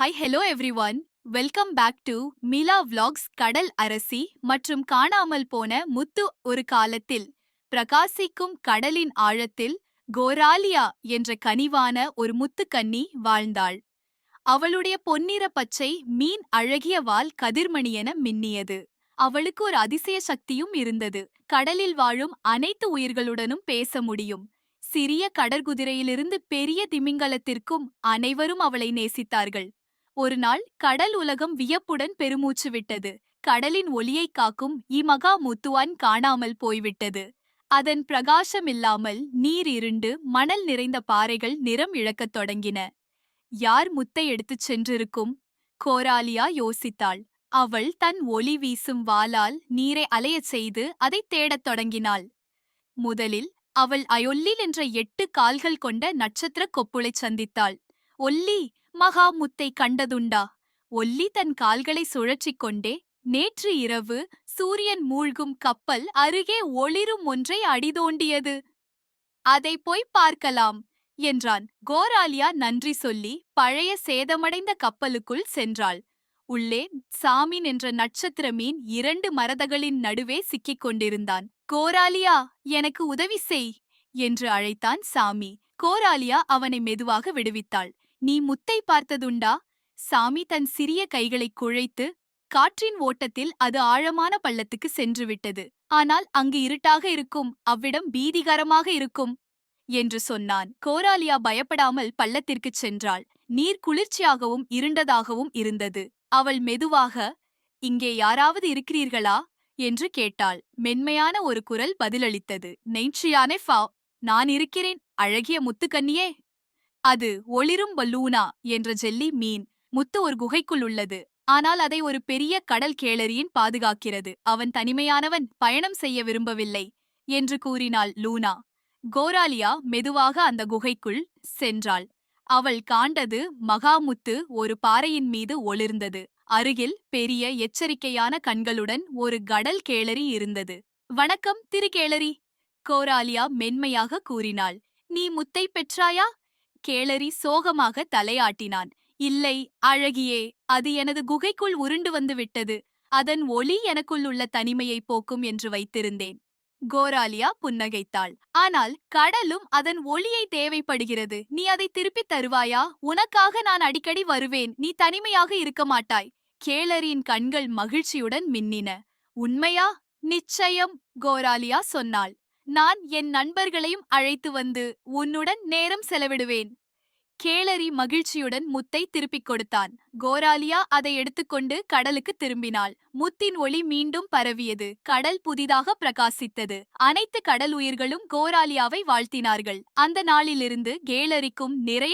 Hi hello everyone. Welcome back to Mila vlogs. கடல் அரசி மற்றும் காணாமல் போன முத்து. ஒரு காலத்தில் பிரகாசிக்கும் கடலின் ஆழத்தில் கோராலியா என்ற கனிவான ஒரு முத்துக்கன்னி வாழ்ந்தாள். அவளுடைய பொன்னிற பச்சை மீன் அழகிய வால் கதிர்மணியென மின்னியது. அவளுக்கு ஒரு அதிசய சக்தியும் இருந்தது. கடலில் வாழும் அனைத்து உயிர்களுடனும் பேச முடியும். சிறிய கடற்குதிரையிலிருந்து பெரிய திமிங்கலத்திற்கும் அனைவரும் அவளை நேசித்தார்கள். ஒரு நாள் கடல் உலகம் வியப்புடன் பெருமூச்சு விட்டது. கடலின் ஒளியைக் காக்கும் இமகா முத்துவான் காணாமல் போய்விட்டது. அதன் பிரகாசமில்லாமல் நீர் இருண்டு மணல் நிறைந்த பாறைகள் நிறம் இழக்கத் தொடங்கின. யார் முத்தை எடுத்துச் சென்றிருக்கும்? கோராலியா யோசித்தாள். அவள் தன் ஒளி வீசும் வாளால் நீரை அலையச் செய்து அதைத் தேடத் தொடங்கினாள். முதலில் அவள் அயொல்லில் என்ற 8 கால்கள் கொண்ட நட்சத்திர கொப்புளைச் சந்தித்தாள். ஒல்லி, மகா முத்தை கண்டதுண்டா? ஒல்லி தன் கால்களை சுழற்றிக் கொண்டே, நேற்று இரவு சூரியன் மூழ்கும் கப்பல் அருகே ஒளிரும் ஒன்றை அடிதோண்டியது. அதை போய் பார்க்கலாம் என்றான். கோராலியா நன்றி சொல்லி பழைய சேதமடைந்த கப்பலுக்குள் சென்றாள். உள்ளே சாமின் என்ற நட்சத்திர மீன் 2 மரதகளின் நடுவே சிக்கிக் கொண்டிருந்தான். கோராலியா, எனக்கு உதவி செய் என்று அழைத்தான் சாமி. கோராலியா அவனை மெதுவாக விடுவித்தாள். நீ முத்தை பார்த்ததுண்டா? சாமி தன் சிறிய கைகளை குழைத்து, காற்றின் ஓட்டத்தில் அது ஆழமான பள்ளத்துக்கு சென்று விட்டது. ஆனால் அங்கு இருட்டாக இருக்கும், அவ்விடம் பீதிகரமாக இருக்கும் என்று சொன்னான். கோராலியா பயப்படாமல் பள்ளத்திற்குச் சென்றாள். நீர் குளிர்ச்சியாகவும் இருண்டதாகவும் இருந்தது. அவள் மெதுவாக, இங்கே யாராவது இருக்கிறீர்களா என்று கேட்டாள். மென்மையான ஒரு குரல் பதிலளித்தது. நெய்ச்சியானே ஃபா, நான் இருக்கிறேன் அழகிய முத்துக்கன்னியே. அது ஒளிரும் பலூனா என்ற ஜெல்லி மீன். முத்து ஒரு குகைக்குள் உள்ளது. ஆனால் அதை ஒரு பெரிய கடல் கேளரியின் பாதுகாக்கிறது. அவன் தனிமையானவன், பயணம் செய்ய விரும்பவில்லை என்று கூறினாள் லூனா. கோராலியா மெதுவாக அந்த குகைக்குள் சென்றாள். அவள் காண்டது மகாமுத்து ஒரு பாறையின் மீது ஒளிர்ந்தது. அருகில் பெரிய எச்சரிக்கையான கண்களுடன் ஒரு கடல் கேளரி இருந்தது. வணக்கம் திருக்கேளரி, கோராலியா மென்மையாக கூறினாள். நீ முத்தை பெற்றாயா? கேளரி சோகமாக தலையாட்டினான். இல்லை அழகியே, அது எனது குகைக்குள் உருண்டு வந்து விட்டது. அதன் ஒளி எனக்குள் உள்ள தனிமையை போக்கும் என்று வைத்திருந்தேன். கோராலியா புன்னகைத்தாள். ஆனால் கடலும் அதன் ஒளியை தேவைப்படுகிறது. நீ அதை திருப்பித் தருவாயா? உனக்காக நான் அடிக்கடி வருவேன். நீ தனிமையாக இருக்க மாட்டாய். கேளரியின் கண்கள் மகிழ்ச்சியுடன் மின்னின. உண்மையா? நிச்சயம், கோராலியா சொன்னாள். நான் என் நண்பர்களையும் அழைத்து வந்து உன்னுடன் நேரம் செலவிடுவேன். கேளரி மகிழ்ச்சியுடன் முத்தை திருப்பிக் கொடுத்தான். கோராலியா அதை எடுத்துக்கொண்டு கடலுக்கு திரும்பினாள். முத்தின் ஒளி மீண்டும் பரவியது. கடல் புதிதாக பிரகாசித்தது. அனைத்து கடல் உயிர்களும் கோராலியாவை வாழ்த்தினார்கள். அந்த நாளிலிருந்து கேளரிக்கும் நிறைய